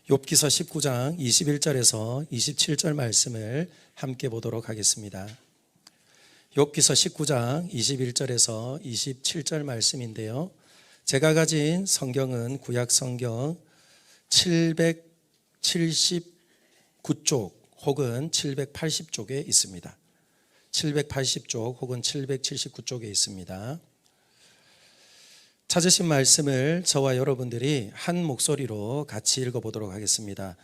욥기서 19장 21절에서 27절 말씀을 함께 보도록 하겠습니다. 욥기서 19장 21절에서 27절 말씀인데요. 제가 가진 성경은 구약 성경 779쪽 혹은 780쪽에 있습니다. 780쪽 혹은 779쪽에 있습니다. 찾으신 말씀을 저와 여러분들이 한 목소리로 같이 읽어보도록 하겠습니다.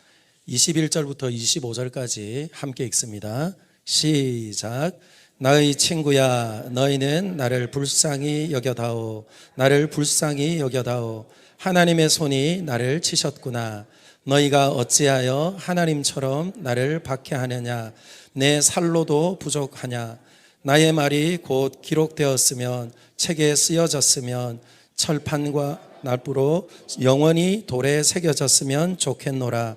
21절부터 25절까지 함께 읽습니다. 시작. 나의 친구야, 너희는 나를 불쌍히 여겨다오. 나를 불쌍히 여겨다오. 하나님의 손이 나를 치셨구나. 너희가 어찌하여 하나님처럼 나를 박해하느냐. 내 살로도 부족하냐. 나의 말이 곧 기록되었으면, 책에 쓰여졌으면, 철판과 납부로 영원히 돌에 새겨졌으면 좋겠노라.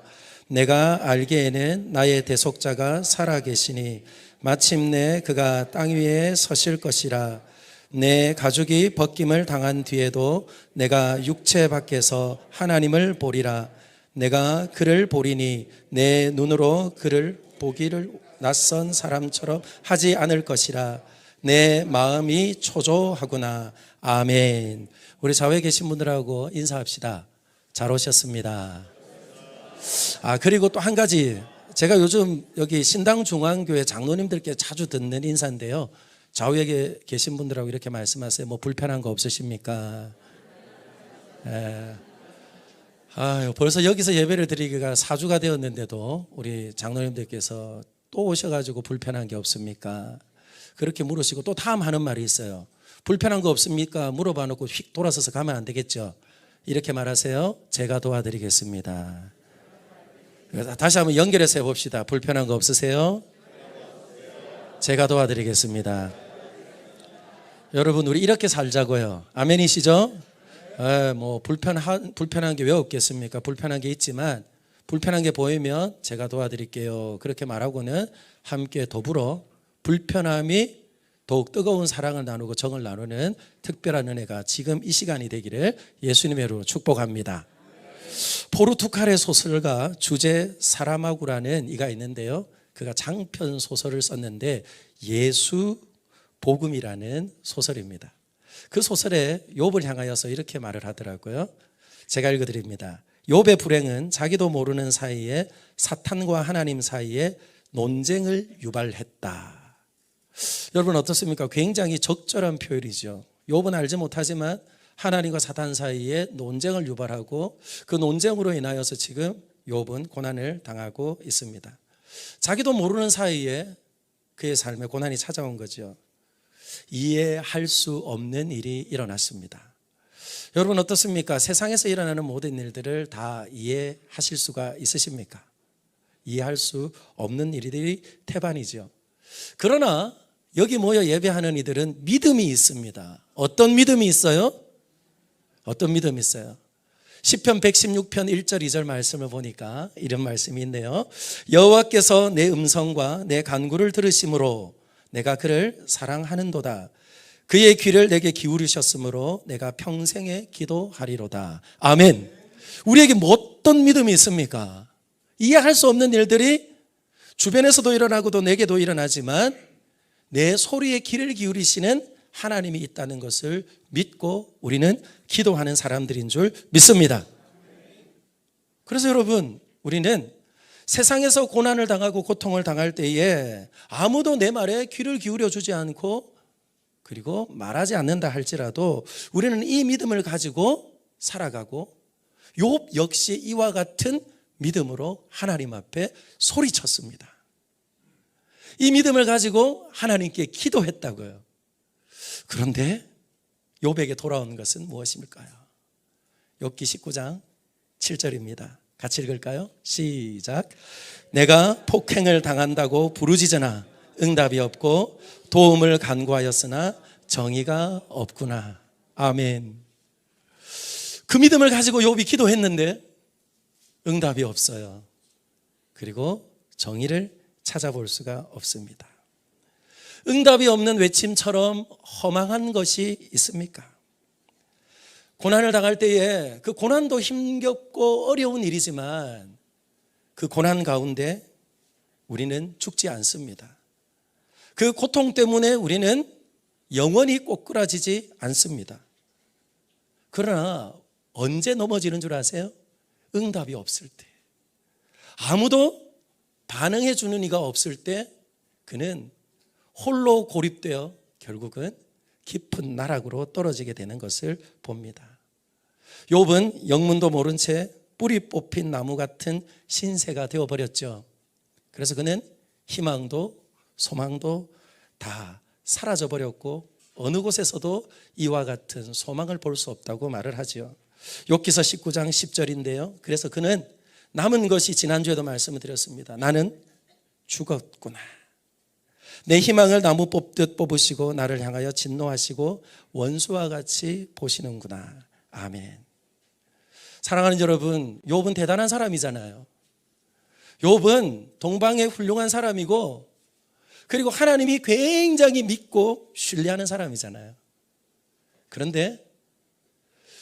내가 알기에는 나의 대속자가 살아계시니 마침내 그가 땅 위에 서실 것이라. 내 가죽이 벗김을 당한 뒤에도 내가 육체 밖에서 하나님을 보리라. 내가 그를 보리니 내 눈으로 그를 보기를 낯선 사람처럼 하지 않을 것이라. 내 마음이 초조하구나. 아멘. 우리 좌우에 계신 분들하고 인사합시다. 잘 오셨습니다. 그리고 또 한 가지, 제가 요즘 여기 신당중앙교회 장로님들께 자주 듣는 인사인데요. 좌우에 계신 분들하고 이렇게 말씀하세요. 뭐 불편한 거 없으십니까? 벌써 여기서 예배를 드리기가 4주가 되었는데도 우리 장로님들께서 또 오셔가지고 불편한 게 없습니까? 그렇게 물으시고 또 다음 하는 말이 있어요. 불편한 거 없습니까? 물어봐 놓고 휙 돌아서서 가면 안 되겠죠. 이렇게 말하세요. 제가 도와드리겠습니다. 다시 한번 연결해서 해봅시다. 불편한 거 없으세요? 제가 도와드리겠습니다. 여러분, 우리 이렇게 살자고요. 아멘이시죠? 뭐 불편한 게 왜 없겠습니까? 불편한 게 있지만 불편한 게 보이면 제가 도와드릴게요. 그렇게 말하고는 함께 더불어 불편함이 더욱 뜨거운 사랑을 나누고 정을 나누는 특별한 은혜가 지금 이 시간이 되기를 예수님의 이름으로 축복합니다. 포르투갈의 소설가 주제 사라마구라는 이가 있는데요. 그가 장편 소설을 썼는데 예수 복음이라는 소설입니다. 그 소설에 욥을 향하여서 이렇게 말을 하더라고요. 제가 읽어드립니다. 욥의 불행은 자기도 모르는 사이에 사탄과 하나님 사이에 논쟁을 유발했다. 여러분 어떻습니까? 굉장히 적절한 표현이죠. 욥은 알지 못하지만 하나님과 사탄 사이에 논쟁을 유발하고 그 논쟁으로 인하여서 지금 욥은 고난을 당하고 있습니다. 자기도 모르는 사이에 그의 삶에 고난이 찾아온 거죠. 이해할 수 없는 일이 일어났습니다. 여러분 어떻습니까? 세상에서 일어나는 모든 일들을 다 이해하실 수가 있으십니까? 이해할 수 없는 일들이 태반이죠. 그러나 여기 모여 예배하는 이들은 믿음이 있습니다. 어떤 믿음이 있어요? 어떤 믿음이 있어요? 시편 116편 1절 2절 말씀을 보니까 이런 말씀이 있네요. 여호와께서 내 음성과 내 간구를 들으심으로 내가 그를 사랑하는도다. 그의 귀를 내게 기울이셨으므로 내가 평생에 기도하리로다. 아멘. 우리에게 뭐 어떤 믿음이 있습니까? 이해할 수 없는 일들이 주변에서도 일어나고도 내게도 일어나지만 내 소리에 귀를 기울이시는 하나님이 있다는 것을 믿고 우리는 기도하는 사람들인 줄 믿습니다. 그래서 여러분, 우리는 세상에서 고난을 당하고 고통을 당할 때에 아무도 내 말에 귀를 기울여 주지 않고 그리고 말하지 않는다 할지라도 우리는 이 믿음을 가지고 살아가고 욥 역시 이와 같은 믿음으로 하나님 앞에 소리쳤습니다. 이 믿음을 가지고 하나님께 기도했다고요. 그런데 욥에게 돌아온 것은 무엇일까요? 욥기 19장 7절입니다. 같이 읽을까요? 시작. 내가 폭행을 당한다고 부르짖으나 응답이 없고 도움을 간구하였으나 정의가 없구나. 아멘. 그 믿음을 가지고 욥이 기도했는데 응답이 없어요. 그리고 정의를 찾아볼 수가 없습니다. 응답이 없는 외침처럼 허망한 것이 있습니까? 고난을 당할 때에 그 고난도 힘겹고 어려운 일이지만 그 고난 가운데 우리는 죽지 않습니다. 그 고통 때문에 우리는 영원히 꼬꾸라지지 않습니다. 그러나 언제 넘어지는 줄 아세요? 응답이 없을 때, 아무도 반응해 주는 이가 없을 때 그는 홀로 고립되어 결국은 깊은 나락으로 떨어지게 되는 것을 봅니다. 욥은 영문도 모른 채 뿌리 뽑힌 나무 같은 신세가 되어버렸죠. 그래서 그는 희망도 소망도 다 사라져버렸고 어느 곳에서도 이와 같은 소망을 볼 수 없다고 말을 하죠. 욥기서 19장 10절인데요. 그래서 그는 남은 것이 지난주에도 말씀을 드렸습니다. 나는 죽었구나. 내 희망을 나무 뽑듯 뽑으시고 나를 향하여 진노하시고 원수와 같이 보시는구나. 아멘. 사랑하는 여러분, 욥은 대단한 사람이잖아요. 욥은 동방의 훌륭한 사람이고, 그리고 하나님이 굉장히 믿고 신뢰하는 사람이잖아요. 그런데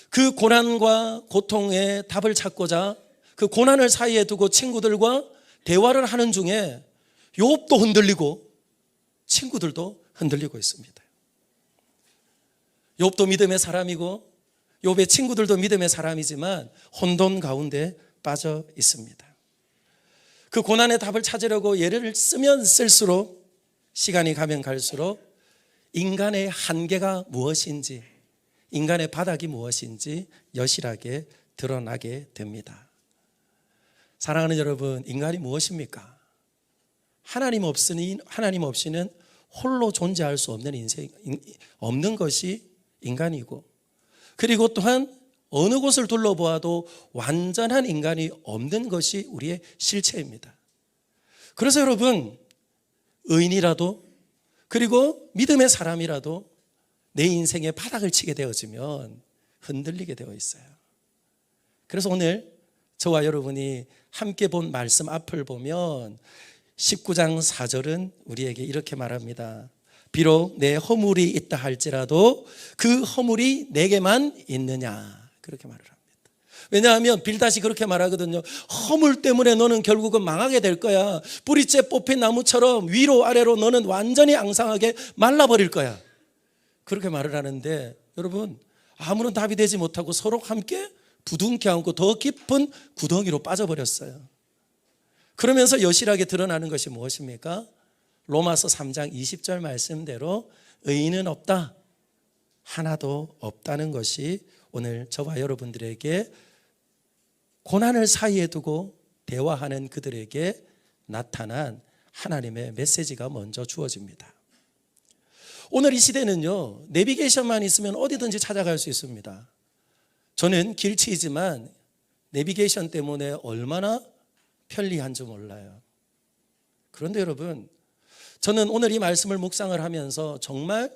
그 고난과 고통의 답을 찾고자 그 고난을 사이에 두고 친구들과 대화를 하는 중에 욥도 흔들리고 친구들도 흔들리고 있습니다. 욥도 믿음의 사람이고 욥의 친구들도 믿음의 사람이지만 혼돈 가운데 빠져 있습니다. 그 고난의 답을 찾으려고 예를 쓰면 쓸수록, 시간이 가면 갈수록 인간의 한계가 무엇인지, 인간의 바닥이 무엇인지 여실하게 드러나게 됩니다. 사랑하는 여러분, 인간이 무엇입니까? 하나님 없이는 홀로 존재할 수 없는 인생, 없는 것이 인간이고, 그리고 또한 어느 곳을 둘러보아도 완전한 인간이 없는 것이 우리의 실체입니다. 그래서 여러분, 의인이라도 그리고 믿음의 사람이라도 내 인생의 바닥을 치게 되어지면 흔들리게 되어 있어요. 그래서 오늘 저와 여러분이 함께 본 말씀 앞을 보면 19장 4절은 우리에게 이렇게 말합니다. 비록 내 허물이 있다 할지라도 그 허물이 내게만 있느냐, 그렇게 말을 합니다. 왜냐하면 빌닷이 그렇게 말하거든요. 허물 때문에 너는 결국은 망하게 될 거야. 뿌리째 뽑힌 나무처럼 위로 아래로 너는 완전히 앙상하게 말라버릴 거야, 그렇게 말을 하는데, 여러분, 아무런 답이 되지 못하고 서로 함께 부둥켜 안고 더 깊은 구덩이로 빠져버렸어요. 그러면서 여실하게 드러나는 것이 무엇입니까? 로마서 3장 20절 말씀대로 의인은 없다, 하나도 없다는 것이 오늘 저와 여러분들에게 고난을 사이에 두고 대화하는 그들에게 나타난 하나님의 메시지가 먼저 주어집니다. 오늘 이 시대는요, 내비게이션만 있으면 어디든지 찾아갈 수 있습니다. 저는 길치이지만 내비게이션 때문에 얼마나 편리한지 몰라요. 그런데 여러분, 저는 오늘 이 말씀을 묵상을 하면서 정말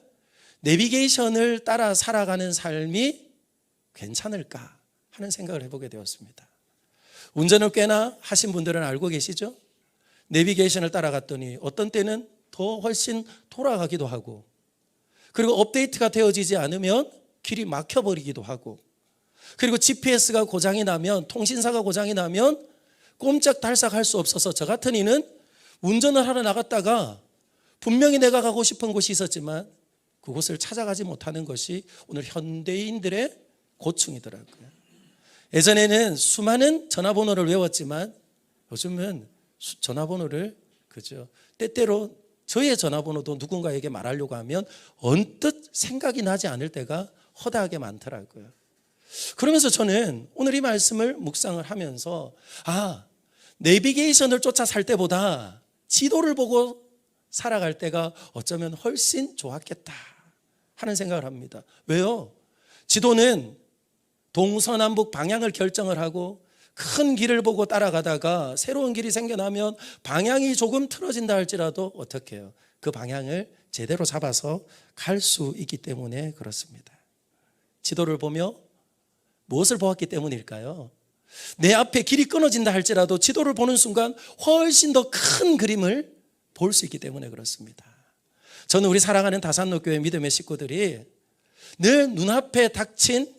내비게이션을 따라 살아가는 삶이 괜찮을까 하는 생각을 해보게 되었습니다. 운전을 꽤나 하신 분들은 알고 계시죠? 내비게이션을 따라갔더니 어떤 때는 더 훨씬 돌아가기도 하고, 그리고 업데이트가 되어지지 않으면 길이 막혀버리기도 하고, 그리고 GPS가 고장이 나면, 통신사가 고장이 나면 꼼짝달싹 할 수 없어서 저 같은 이는 운전을 하러 나갔다가 분명히 내가 가고 싶은 곳이 있었지만 그곳을 찾아가지 못하는 것이 오늘 현대인들의 고충이더라고요. 예전에는 수많은 전화번호를 외웠지만 요즘은 전화번호를, 그죠, 때때로 저의 전화번호도 누군가에게 말하려고 하면 언뜻 생각이 나지 않을 때가 허다하게 많더라고요. 그러면서 저는 오늘 이 말씀을 묵상을 하면서, 내비게이션을 쫓아 살 때보다 지도를 보고 살아갈 때가 어쩌면 훨씬 좋았겠다 하는 생각을 합니다. 왜요? 지도는 동서남북 방향을 결정을 하고 큰 길을 보고 따라가다가 새로운 길이 생겨나면 방향이 조금 틀어진다 할지라도 어떻게 해요? 그 방향을 제대로 잡아서 갈 수 있기 때문에 그렇습니다. 지도를 보며 무엇을 보았기 때문일까요? 내 앞에 길이 끊어진다 할지라도 지도를 보는 순간 훨씬 더 큰 그림을 볼 수 있기 때문에 그렇습니다. 저는 우리 사랑하는 다산로교회 믿음의 식구들이 늘 눈앞에 닥친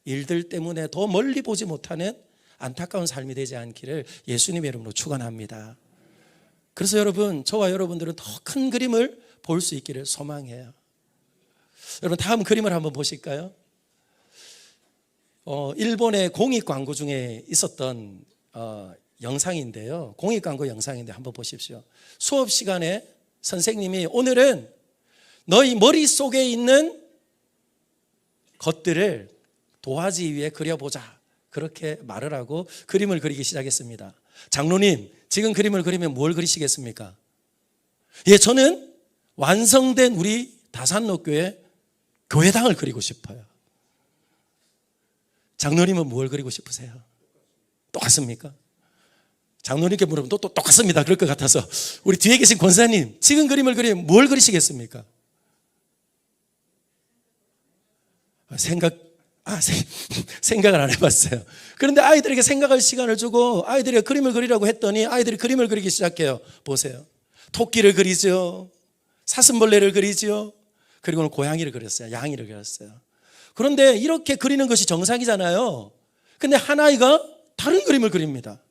일들 때문에 더 멀리 보지 못하는 안타까운 삶이 되지 않기를 예수님의 이름으로 축원합니다. 그래서 여러분, 저와 여러분들은 더 큰 그림을 볼 수 있기를 소망해요. 여러분, 다음 그림을 한번 보실까요? 일본의 공익 광고 중에 있었던 영상인데요. 공익 광고 영상인데 한번 보십시오. 수업 시간에 선생님이 오늘은 너희 머릿속에 있는 것들을 도화지 위에 그려보자, 그렇게 말을 하고 그림을 그리기 시작했습니다. 장로님, 지금 그림을 그리면 뭘 그리시겠습니까? 예, 저는 완성된 우리 다산로교회 교회당을 그리고 싶어요. 장로님은 뭘 그리고 싶으세요? 똑같습니까? 장로님께 물으면 또 똑같습니다. 그럴 것 같아서 우리 뒤에 계신 권사님, 지금 그림을 그리면 뭘 그리시겠습니까? 생각을 안 해봤어요. 그런데 아이들에게 생각할 시간을 주고 아이들이 그림을 그리라고 했더니 아이들이 그림을 그리기 시작해요. 보세요. 토끼를 그리죠. 사슴벌레를 그리죠. 그리고는 고양이를 그렸어요. 양이를 그렸어요. 그런데 이렇게 그리는 것이 정상이잖아요. 근데 한 아이가 다른 그림을 그립니다.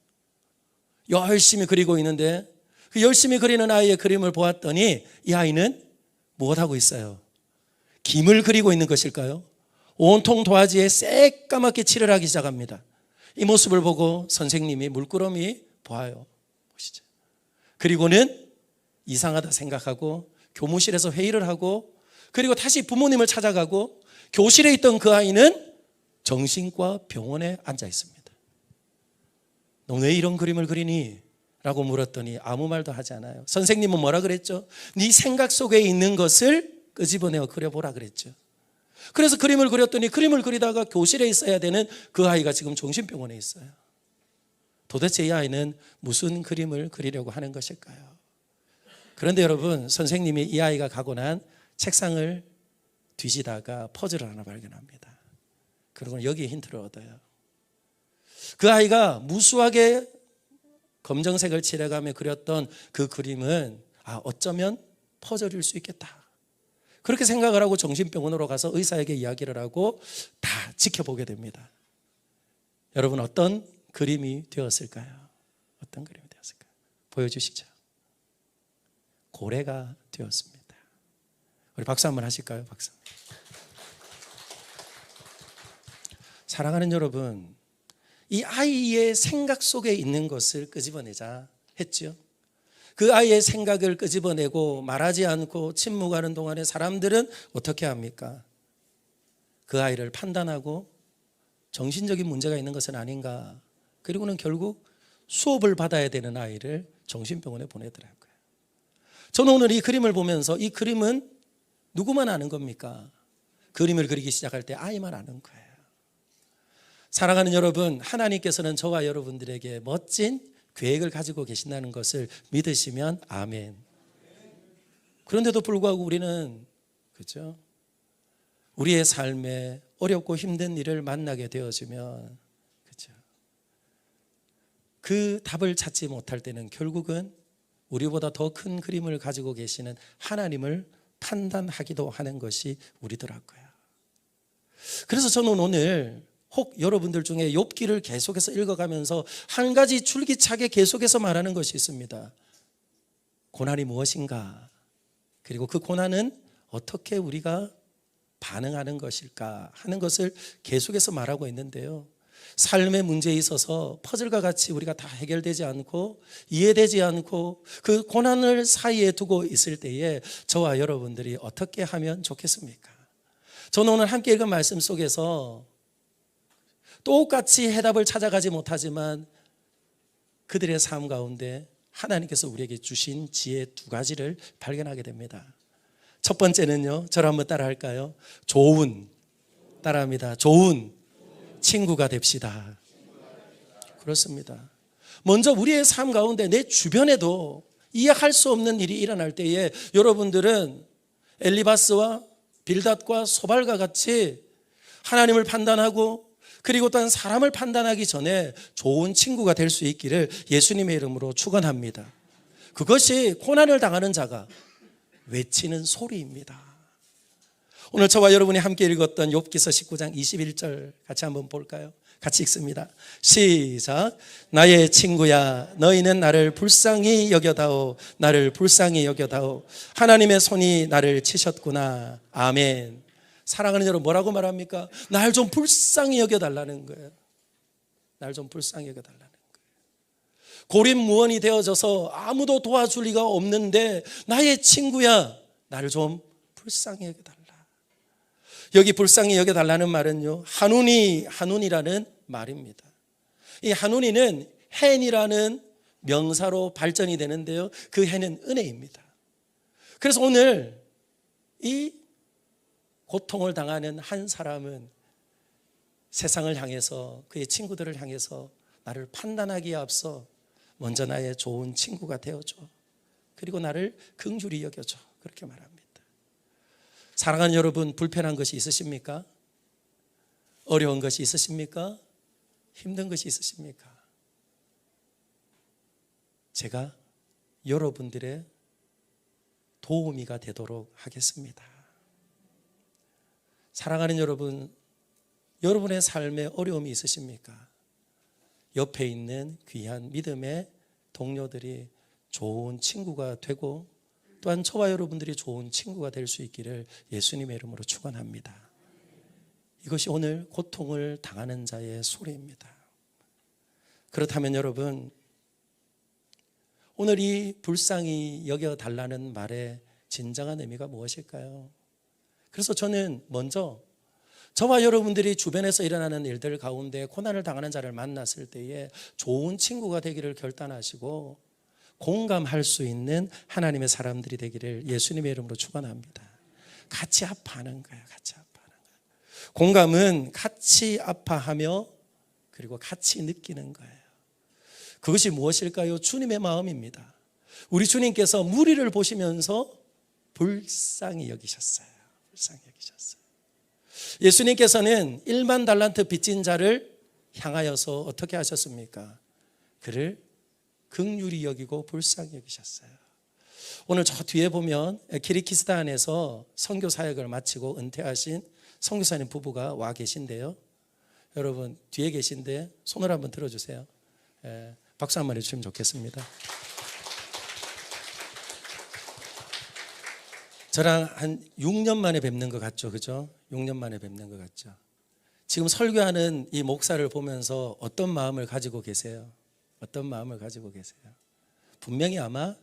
열심히 그리고 있는데 그 열심히 그리는 아이의 그림을 보았더니 이 아이는 무엇하고 있어요? 김을 그리고 있는 것일까요? 온통 도화지에 새까맣게 칠을 하기 시작합니다. 이 모습을 보고 선생님이 물끄러미 보아요. 보시죠. 그리고는 이상하다 생각하고 교무실에서 회의를 하고 그리고 다시 부모님을 찾아가고 교실에 있던 그 아이는 정신과 병원에 앉아 있습니다. 너 왜 이런 그림을 그리니? 라고 물었더니 아무 말도 하지 않아요. 선생님은 뭐라 그랬죠? 네 생각 속에 있는 것을 끄집어내어 그려보라 그랬죠. 그래서 그림을 그렸더니 그림을 그리다가 교실에 있어야 되는 그 아이가 지금 정신병원에 있어요. 도대체 이 아이는 무슨 그림을 그리려고 하는 것일까요? 그런데 여러분, 선생님이 이 아이가 가고 난 책상을 뒤지다가 퍼즐을 하나 발견합니다. 그리고 여기에 힌트를 얻어요. 그 아이가 무수하게 검정색을 칠해가며 그렸던 그 그림은 어쩌면 퍼즐일 수 있겠다. 그렇게 생각을 하고 정신병원으로 가서 의사에게 이야기를 하고 다 지켜보게 됩니다. 여러분, 어떤 그림이 되었을까요? 어떤 그림이 되었을까요? 보여주시죠. 고래가 되었습니다. 우리 박수 한번 하실까요? 박수. 사랑하는 여러분, 이 아이의 생각 속에 있는 것을 끄집어내자 했죠. 그 아이의 생각을 끄집어내고 말하지 않고 침묵하는 동안에 사람들은 어떻게 합니까? 그 아이를 판단하고 정신적인 문제가 있는 것은 아닌가. 그리고는 결국 수업을 받아야 되는 아이를 정신병원에 보내더라고요. 저는 오늘 이 그림을 보면서 이 그림은 누구만 아는 겁니까? 그림을 그리기 시작할 때 아이만 아는 거예요. 사랑하는 여러분, 하나님께서는 저와 여러분들에게 멋진 계획을 가지고 계신다는 것을 믿으시면 아멘. 그런데도 불구하고 우리는, 그렇죠? 우리의 삶에 어렵고 힘든 일을 만나게 되어지면, 그렇죠? 그 답을 찾지 못할 때는 결국은 우리보다 더 큰 그림을 가지고 계시는 하나님을 판단하기도 하는 것이 우리더라고요. 그래서 저는 오늘 혹 여러분들 중에 욥기를 계속해서 읽어가면서 한 가지 줄기차게 계속해서 말하는 것이 있습니다. 고난이 무엇인가? 그리고 그 고난은 어떻게 우리가 반응하는 것일까 하는 것을 계속해서 말하고 있는데요. 삶의 문제에 있어서 퍼즐과 같이 우리가 다 해결되지 않고 이해되지 않고 그 고난을 사이에 두고 있을 때에 저와 여러분들이 어떻게 하면 좋겠습니까? 저는 오늘 함께 읽은 말씀 속에서 똑같이 해답을 찾아가지 못하지만 그들의 삶 가운데 하나님께서 우리에게 주신 지혜 두 가지를 발견하게 됩니다. 첫 번째는요, 저를 한번 따라 할까요? 따라합니다. 좋은 친구가 됩시다. 그렇습니다. 먼저 우리의 삶 가운데 내 주변에도 이해할 수 없는 일이 일어날 때에 여러분들은 엘리바스와 빌닷과 소발과 같이 하나님을 판단하고 그리고 또한 사람을 판단하기 전에 좋은 친구가 될 수 있기를 예수님의 이름으로 축원합니다. 그것이 고난을 당하는 자가 외치는 소리입니다. 오늘 저와 여러분이 함께 읽었던 욥기서 19장 21절 같이 한번 볼까요? 같이 읽습니다. 시작. 나의 친구야, 너희는 나를 불쌍히 여겨다오. 나를 불쌍히 여겨다오. 하나님의 손이 나를 치셨구나. 아멘. 사랑하는 여러분, 뭐라고 말합니까? 날 좀 불쌍히 여겨달라는 거예요. 날 좀 불쌍히 여겨달라는 거예요. 고립무원이 되어져서 아무도 도와줄 리가 없는데 나의 친구야, 나를 좀 불쌍히 여겨달라. 여기 불쌍히 여겨달라는 말은요, 한운이라는 말입니다. 이 한운이는 헨이라는 명사로 발전이 되는데요, 그 헨은 은혜입니다. 그래서 오늘 이 고통을 당하는 한 사람은 세상을 향해서, 그의 친구들을 향해서 나를 판단하기에 앞서 먼저 나의 좋은 친구가 되어줘. 그리고 나를 긍휼히 여겨줘. 그렇게 말합니다. 사랑하는 여러분, 불편한 것이 있으십니까? 어려운 것이 있으십니까? 힘든 것이 있으십니까? 제가 여러분들의 도우미가 되도록 하겠습니다. 사랑하는 여러분, 여러분의 삶에 어려움이 있으십니까? 옆에 있는 귀한 믿음의 동료들이 좋은 친구가 되고 또한 저와 여러분들이 좋은 친구가 될 수 있기를 예수님의 이름으로 축원합니다. 이것이 오늘 고통을 당하는 자의 소리입니다. 그렇다면 여러분, 오늘 이 불쌍히 여겨달라는 말의 진정한 의미가 무엇일까요? 그래서 저는 먼저 저와 여러분들이 주변에서 일어나는 일들 가운데 고난을 당하는 자를 만났을 때에 좋은 친구가 되기를 결단하시고 공감할 수 있는 하나님의 사람들이 되기를 예수님의 이름으로 축원합니다. 같이 아파하는 거예요. 같이 아파하는 거예요. 공감은 같이 아파하며 그리고 같이 느끼는 거예요. 그것이 무엇일까요? 주님의 마음입니다. 우리 주님께서 무리를 보시면서 불쌍히 여기셨어요. 불쌍히 여기셨어요. 예수님께서는 1만 달란트 빚진 자를 향하여서 어떻게 하셨습니까? 그를 긍휼히 여기고 불쌍히 여기셨어요. 오늘 저 뒤에 보면 키르기스탄에서 선교 사역을 마치고 은퇴하신 선교사님 부부가 와 계신데요. 여러분 뒤에 계신데 손을 한번 들어주세요. 박수 한번 해주시면 좋겠습니다. 저랑 한 6년 만에 뵙는 것 같죠? 그죠? 6년 만에 뵙는 것 같죠? 지금 설교하는 이 목사를 보면서 어떤 마음을 가지고 계세요? 어떤 마음을 가지고 계세요? 분명히 아마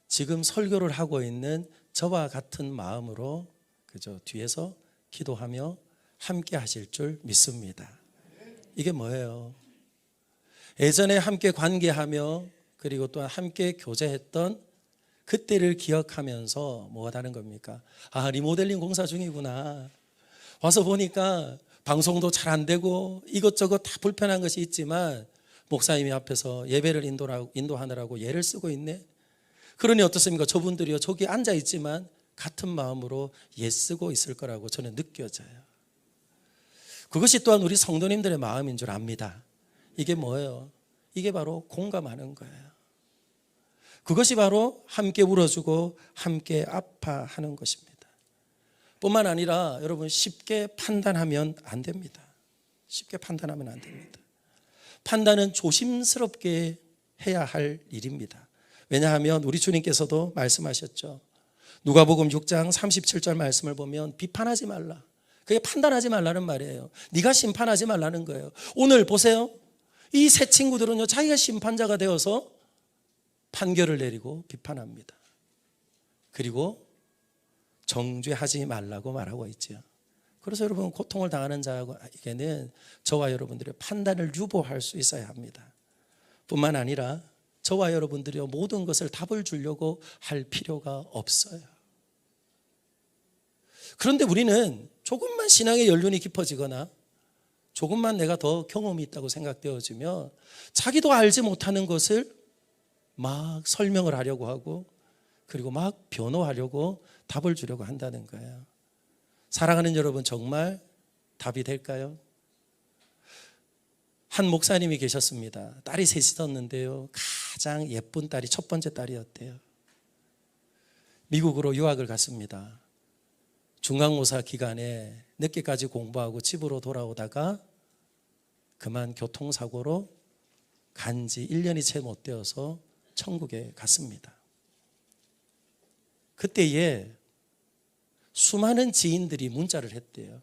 지금 설교를 하고 있는 저와 같은 마음으로 그죠? 뒤에서 기도하며 함께 하실 줄 믿습니다. 이게 뭐예요? 예전에 함께 관계하며 그리고 또 함께 교제했던 그때를 기억하면서 뭐가 다른 겁니까? 아, 리모델링 공사 중이구나. 와서 보니까 방송도 잘 안 되고 이것저것 다 불편한 것이 있지만 목사님이 앞에서 예배를 인도하느라고 예를 쓰고 있네. 그러니 어떻습니까? 저분들이요, 저기 앉아 있지만 같은 마음으로 예 쓰고 있을 거라고 저는 느껴져요. 그것이 또한 우리 성도님들의 마음인 줄 압니다. 이게 뭐예요? 이게 바로 공감하는 거예요. 그것이 바로 함께 울어주고 함께 아파하는 것입니다. 뿐만 아니라 여러분 쉽게 판단하면 안 됩니다. 쉽게 판단하면 안 됩니다. 판단은 조심스럽게 해야 할 일입니다. 왜냐하면 우리 주님께서도 말씀하셨죠. 누가복음 6장 37절 말씀을 보면 비판하지 말라. 그게 판단하지 말라는 말이에요. 네가 심판하지 말라는 거예요. 오늘 보세요. 이 세 친구들은요, 자기가 심판자가 되어서 판결을 내리고 비판합니다. 그리고 정죄하지 말라고 말하고 있죠. 그래서 여러분 고통을 당하는 자에게는 저와 여러분들의 판단을 유보할 수 있어야 합니다. 뿐만 아니라 저와 여러분들이 모든 것을 답을 주려고 할 필요가 없어요. 그런데 우리는 조금만 신앙의 연륜이 깊어지거나 조금만 내가 더 경험이 있다고 생각되어지면 자기도 알지 못하는 것을 막 설명을 하려고 하고 그리고 막 변호하려고 답을 주려고 한다는 거예요. 사랑하는 여러분, 정말 답이 될까요? 한 목사님이 계셨습니다. 딸이 셋이었는데요, 가장 예쁜 딸이 첫 번째 딸이었대요. 미국으로 유학을 갔습니다. 중간고사 기간에 늦게까지 공부하고 집으로 돌아오다가 그만 교통사고로 간지 1년이 채 못 되어서 천국에 갔습니다. 그때에 수많은 지인들이 문자를 했대요.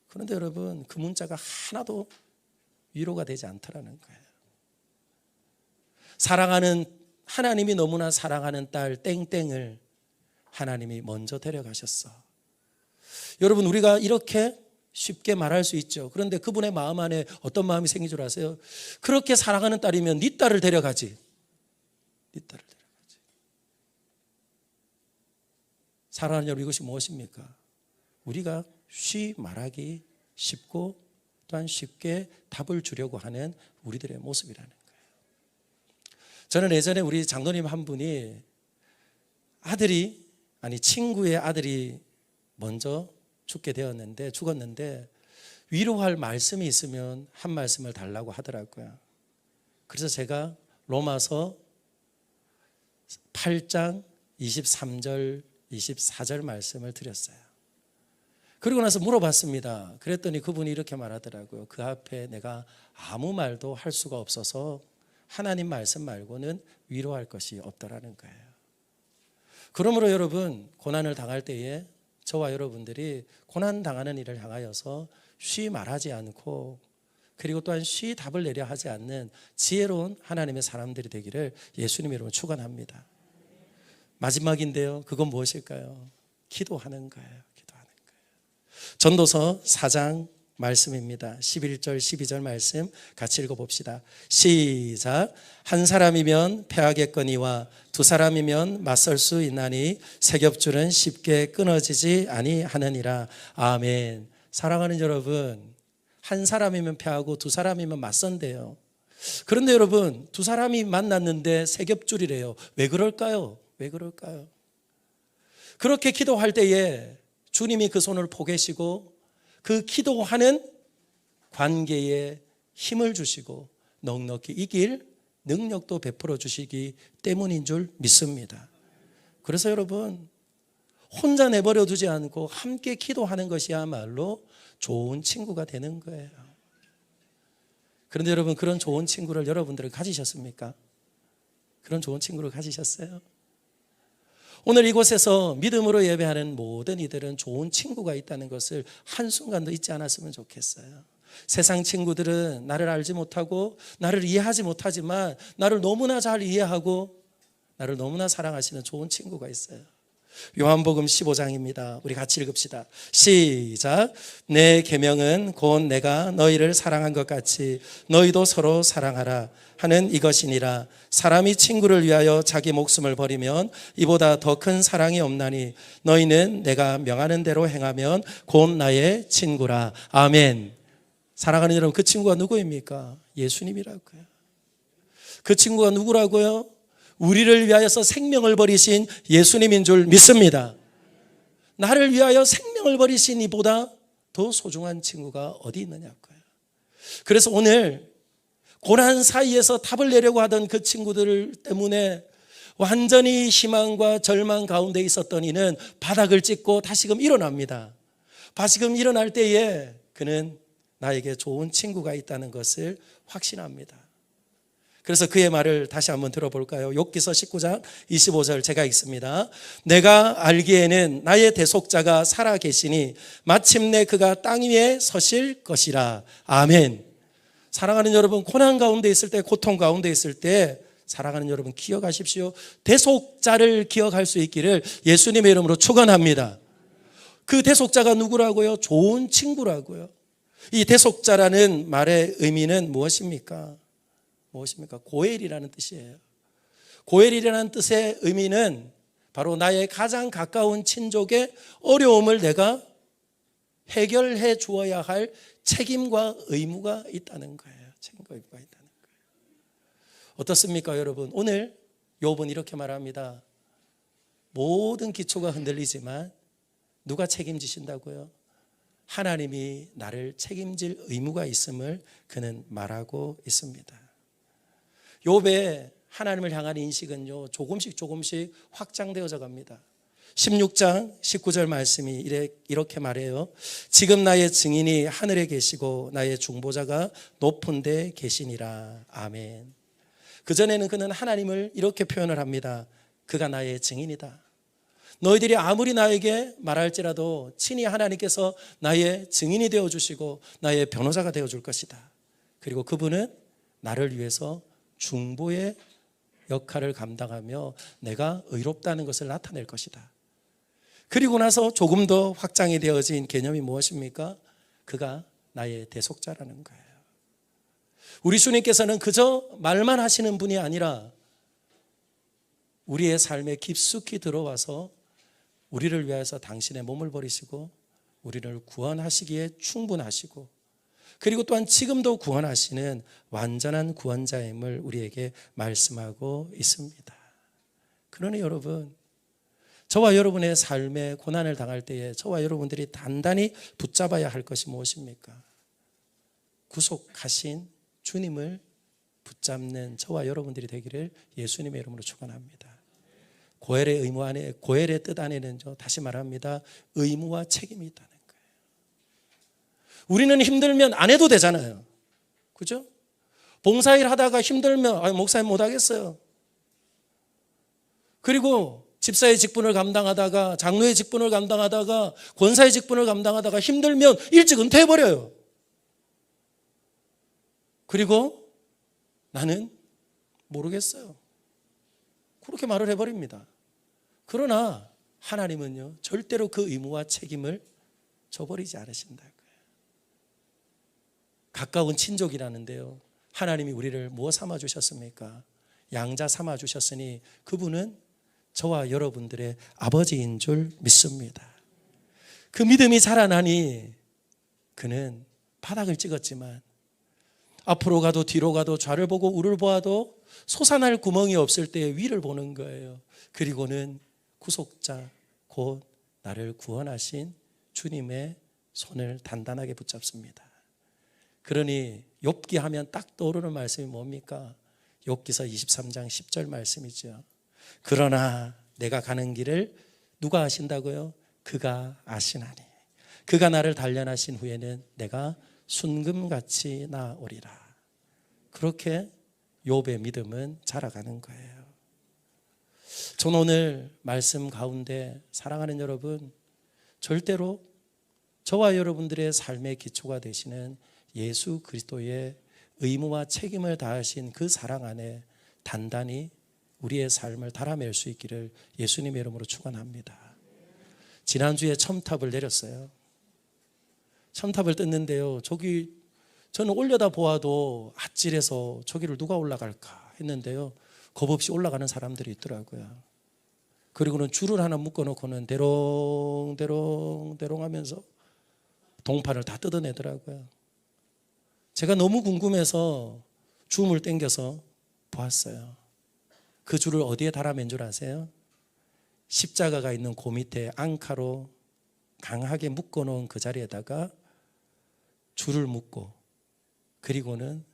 그런데 여러분, 그 문자가 하나도 위로가 되지 않더라는 거예요. 사랑하는, 하나님이 너무나 사랑하는 딸 땡땡을 하나님이 먼저 데려가셨어. 여러분, 우리가 이렇게 쉽게 말할 수 있죠. 그런데 그분의 마음 안에 어떤 마음이 생긴 줄 아세요? 그렇게 사랑하는 딸이면 네 딸을 데려가지. 네 딸을 데려가지. 사랑하는 여러분, 이것이 무엇입니까? 우리가 쉬 말하기 쉽고 또한 쉽게 답을 주려고 하는 우리들의 모습이라는 거예요. 저는 예전에 우리 장로님 한 분이 친구의 아들이 먼저 죽었는데 위로할 말씀이 있으면 한 말씀을 달라고 하더라고요. 그래서 제가 로마서 8장 23절 24절 말씀을 드렸어요. 그리고 나서 물어봤습니다. 그랬더니 그분이 이렇게 말하더라고요. 그 앞에 내가 아무 말도 할 수가 없어서 하나님 말씀 말고는 위로할 것이 없더라는 거예요. 그러므로 여러분, 고난을 당할 때에 저와 여러분들이 고난 당하는 일을 향하여서 쉬 말하지 않고, 그리고 또한 쉬 답을 내려 하지 않는 지혜로운 하나님의 사람들이 되기를 예수님 이름으로 축원합니다. 마지막인데요, 그건 무엇일까요? 기도하는 거예요. 기도하는 거예요. 전도서 4장 말씀입니다. 11절 12절 말씀 같이 읽어봅시다. 시작. 한 사람이면 패하겠거니와 두 사람이면 맞설 수 있나니 세 겹줄은 쉽게 끊어지지 아니하느니라. 아멘. 사랑하는 여러분, 한 사람이면 패하고 두 사람이면 맞선대요. 그런데 여러분, 두 사람이 만났는데 세 겹줄이래요. 왜 그럴까요? 왜 그럴까요? 그렇게 기도할 때에 주님이 그 손을 포개시고 그 기도하는 관계에 힘을 주시고 넉넉히 이길 능력도 베풀어 주시기 때문인 줄 믿습니다. 그래서 여러분, 혼자 내버려 두지 않고 함께 기도하는 것이야말로 좋은 친구가 되는 거예요. 그런데 여러분, 그런 좋은 친구를 여러분들은 가지셨습니까? 그런 좋은 친구를 가지셨어요? 오늘 이곳에서 믿음으로 예배하는 모든 이들은 좋은 친구가 있다는 것을 한순간도 잊지 않았으면 좋겠어요. 세상 친구들은 나를 알지 못하고 나를 이해하지 못하지만 나를 너무나 잘 이해하고 나를 너무나 사랑하시는 좋은 친구가 있어요. 요한복음 15장입니다. 우리 같이 읽읍시다. 시작. 내 계명은 곧 내가 너희를 사랑한 것 같이 너희도 서로 사랑하라 하는 이것이니라. 사람이 친구를 위하여 자기 목숨을 버리면 이보다 더 큰 사랑이 없나니 너희는 내가 명하는 대로 행하면 곧 나의 친구라. 아멘. 사랑하는 여러분, 그 친구가 누구입니까? 예수님이라고요. 그 친구가 누구라고요? 우리를 위하여서 생명을 버리신 예수님인 줄 믿습니다. 나를 위하여 생명을 버리신 이보다 더 소중한 친구가 어디 있느냐고요. 그래서 오늘 고난 사이에서 답을 내려고 하던 그 친구들 때문에 완전히 희망과 절망 가운데 있었던 이는 바닥을 찍고 다시금 일어납니다. 다시금 일어날 때에 그는 나에게 좋은 친구가 있다는 것을 확신합니다. 그래서 그의 말을 다시 한번 들어볼까요? 욥기서 19장 25절 제가 읽습니다. 내가 알기에는 나의 대속자가 살아 계시니 마침내 그가 땅 위에 서실 것이라. 아멘. 사랑하는 여러분, 고난 가운데 있을 때, 고통 가운데 있을 때 사랑하는 여러분, 기억하십시오. 대속자를 기억할 수 있기를 예수님의 이름으로 축원합니다. 그 대속자가 누구라고요? 좋은 친구라고요. 이 대속자라는 말의 의미는 무엇입니까? 고엘이라는 뜻이에요. 고엘이라는 뜻의 의미는 바로 나의 가장 가까운 친족의 어려움을 내가 해결해 주어야 할 책임과 의무가 있다는 거예요. 책임과 의무가 있다는 거예요. 어떻습니까, 여러분? 오늘 욥은 이렇게 말합니다. 모든 기초가 흔들리지만 누가 책임지신다고요? 하나님이 나를 책임질 의무가 있음을 그는 말하고 있습니다. 욥의 하나님을 향한 인식은요, 조금씩 확장되어져 갑니다. 16장 19절 말씀이 이렇게 말해요. 지금 나의 증인이 하늘에 계시고 나의 중보자가 높은 데 계시니라. 아멘. 그전에는 그는 하나님을 이렇게 표현을 합니다. 그가 나의 증인이다. 너희들이 아무리 나에게 말할지라도 친히 하나님께서 나의 증인이 되어주시고 나의 변호사가 되어줄 것이다. 그리고 그분은 나를 위해서 중보의 역할을 감당하며 내가 의롭다는 것을 나타낼 것이다. 그리고 나서 조금 더 확장이 되어진 개념이 무엇입니까? 그가 나의 대속자라는 거예요. 우리 주님께서는 그저 말만 하시는 분이 아니라 우리의 삶에 깊숙이 들어와서 우리를 위해서 당신의 몸을 버리시고 우리를 구원하시기에 충분하시고 그리고 또한 지금도 구원하시는 완전한 구원자임을 우리에게 말씀하고 있습니다. 그러니 여러분, 저와 여러분의 삶에 고난을 당할 때에 저와 여러분들이 단단히 붙잡아야 할 것이 무엇입니까? 구속하신 주님을 붙잡는 저와 여러분들이 되기를 예수님의 이름으로 축원합니다. 고엘의 의무 안에, 고엘의 뜻 안에는 다시 말합니다, 의무와 책임이 있다는 거예요. 우리는 힘들면 안 해도 되잖아요. 그죠? 봉사일 하다가 힘들면 목사님 못 하겠어요. 그리고 집사의 직분을 감당하다가 장로의 직분을 감당하다가 권사의 직분을 감당하다가 힘들면 일찍 은퇴해버려요. 그리고 나는 모르겠어요. 그렇게 말을 해버립니다. 그러나 하나님은요, 절대로 그 의무와 책임을 저버리지 않으신다고요. 가까운 친족이라는데요, 하나님이 우리를 뭐 삼아주셨습니까? 양자 삼아주셨으니 그분은 저와 여러분들의 아버지인 줄 믿습니다. 그 믿음이 자라나니 그는 바닥을 찍었지만 앞으로 가도 뒤로 가도 좌를 보고 우를 보아도 솟아날 구멍이 없을 때 위를 보는 거예요. 그리고는 구속자 곧 나를 구원하신 주님의 손을 단단하게 붙잡습니다. 그러니 욥기 하면 딱 떠오르는 말씀이 뭡니까? 욥기서 23장 10절 말씀이죠. 그러나 내가 가는 길을 누가 아신다고요? 그가 아시나니 그가 나를 단련하신 후에는 내가 순금같이 나오리라. 그렇게 욥의 믿음은 자라가는 거예요. 저는 오늘 말씀 가운데 사랑하는 여러분, 절대로 저와 여러분들의 삶의 기초가 되시는 예수 그리스도의 의무와 책임을 다하신 그 사랑 안에 단단히 우리의 삶을 달아맬 수 있기를 예수님의 이름으로 축원합니다. 지난주에 첨탑을 내렸어요. 첨탑을 뜯는데요, 저는 올려다 보아도 아찔해서 저기를 누가 올라갈까 했는데요, 겁없이 올라가는 사람들이 있더라고요. 그리고는 줄을 하나 묶어놓고는 대롱대롱 하면서 동판을 다 뜯어내더라고요. 제가 너무 궁금해서 줌을 당겨서 보았어요. 그 줄을 어디에 달아맨 줄 아세요? 십자가가 있는 그 밑에 앙카로 강하게 묶어놓은 그 자리에다가 줄을 묶고, 그리고는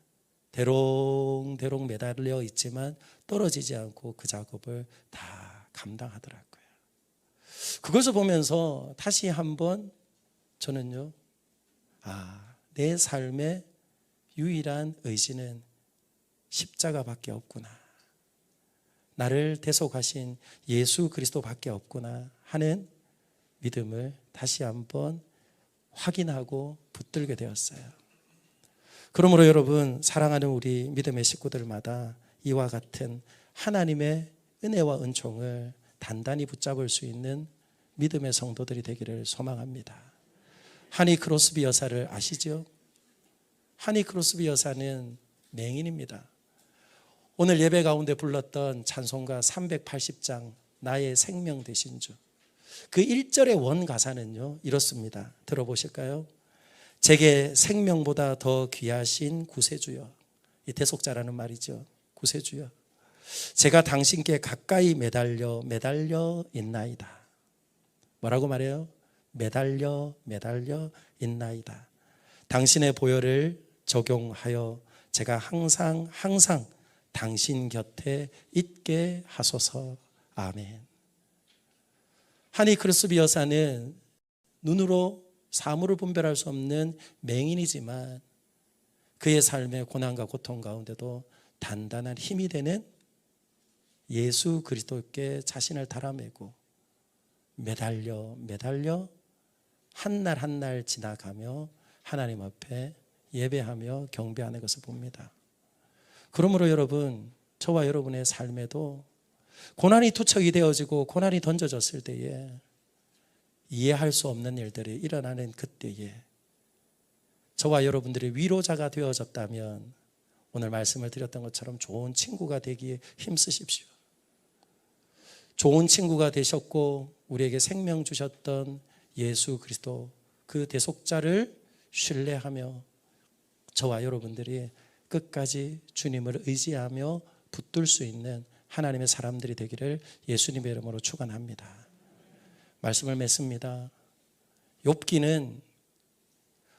대롱대롱 매달려 있지만 떨어지지 않고 그 작업을 다 감당하더라고요. 그것을 보면서 다시 한번 저는요, 내 삶의 유일한 의지는 십자가밖에 없구나, 나를 대속하신 예수 그리스도밖에 없구나 하는 믿음을 다시 한번 확인하고 붙들게 되었어요. 그러므로 여러분, 사랑하는 우리 믿음의 식구들마다 이와 같은 하나님의 은혜와 은총을 단단히 붙잡을 수 있는 믿음의 성도들이 되기를 소망합니다. 하니 크로스비 여사를 아시죠? 하니 크로스비 여사는 맹인입니다. 오늘 예배 가운데 불렀던 찬송가 380장 나의 생명 되신 주, 그 1절의 원 가사는요 이렇습니다. 들어보실까요? 제게 생명보다 더 귀하신 구세주여, 이 대속자라는 말이죠. 구세주여, 제가 당신께 가까이 매달려 있나이다. 뭐라고 말해요? 매달려 있나이다. 당신의 보혈을 적용하여 제가 항상 당신 곁에 있게 하소서. 아멘. 하니 크루스비 여사는 눈으로 사물을 분별할 수 없는 맹인이지만 그의 삶의 고난과 고통 가운데도 단단한 힘이 되는 예수 그리스도께 자신을 달아매고 매달려 한 날 한 날 지나가며 하나님 앞에 예배하며 경배하는 것을 봅니다. 그러므로 여러분, 저와 여러분의 삶에도 고난이 투척이 되어지고 고난이 던져졌을 때에 이해할 수 없는 일들이 일어나는 그때에 저와 여러분들이 위로자가 되어졌다면 오늘 말씀을 드렸던 것처럼 좋은 친구가 되기에 힘쓰십시오. 좋은 친구가 되셨고 우리에게 생명 주셨던 예수 그리스도 그 대속자를 신뢰하며 저와 여러분들이 끝까지 주님을 의지하며 붙들 수 있는 하나님의 사람들이 되기를 예수님의 이름으로 축원합니다. 말씀을 맺습니다. 욥기는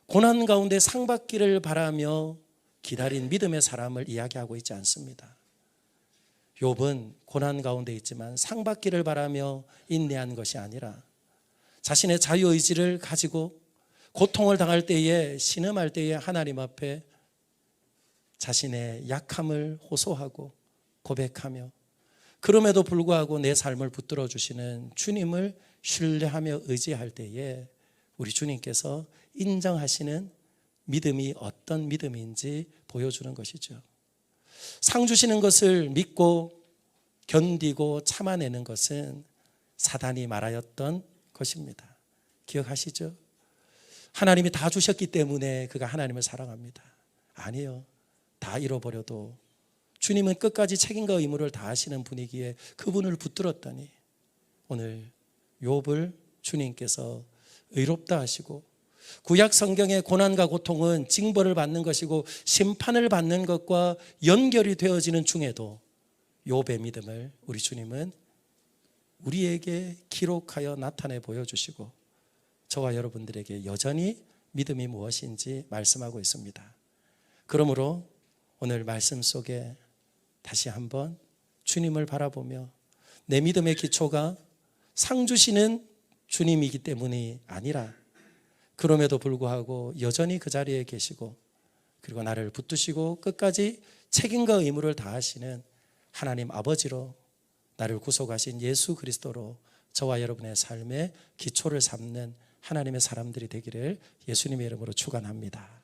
고난 가운데 상 받기를 바라며 기다린 믿음의 사람을 이야기하고 있지 않습니다. 욥은 고난 가운데 있지만 상 받기를 바라며 인내한 것이 아니라 자신의 자유의지를 가지고 고통을 당할 때에, 신음할 때에 하나님 앞에 자신의 약함을 호소하고 고백하며 그럼에도 불구하고 내 삶을 붙들어 주시는 주님을 신뢰하며 의지할 때에 우리 주님께서 인정하시는 믿음이 어떤 믿음인지 보여주는 것이죠. 상 주시는 것을 믿고 견디고 참아내는 것은 사단이 말하였던 것입니다. 기억하시죠? 하나님이 다 주셨기 때문에 그가 하나님을 사랑합니다. 아니요. 다 잃어버려도 주님은 끝까지 책임과 의무를 다하시는 분이기에 그분을 붙들었더니 오늘 욥을 주님께서 의롭다 하시고 구약 성경의 고난과 고통은 징벌을 받는 것이고 심판을 받는 것과 연결이 되어지는 중에도 욥의 믿음을 우리 주님은 우리에게 기록하여 나타내 보여주시고 저와 여러분들에게 여전히 믿음이 무엇인지 말씀하고 있습니다. 그러므로 오늘 말씀 속에 다시 한번 주님을 바라보며 내 믿음의 기초가 상 주시는 주님이기 때문이 아니라 그럼에도 불구하고 여전히 그 자리에 계시고 그리고 나를 붙드시고 끝까지 책임과 의무를 다하시는 하나님 아버지로 나를 구속하신 예수 그리스도로 저와 여러분의 삶의 기초를 삼는 하나님의 사람들이 되기를 예수님의 이름으로 축원합니다.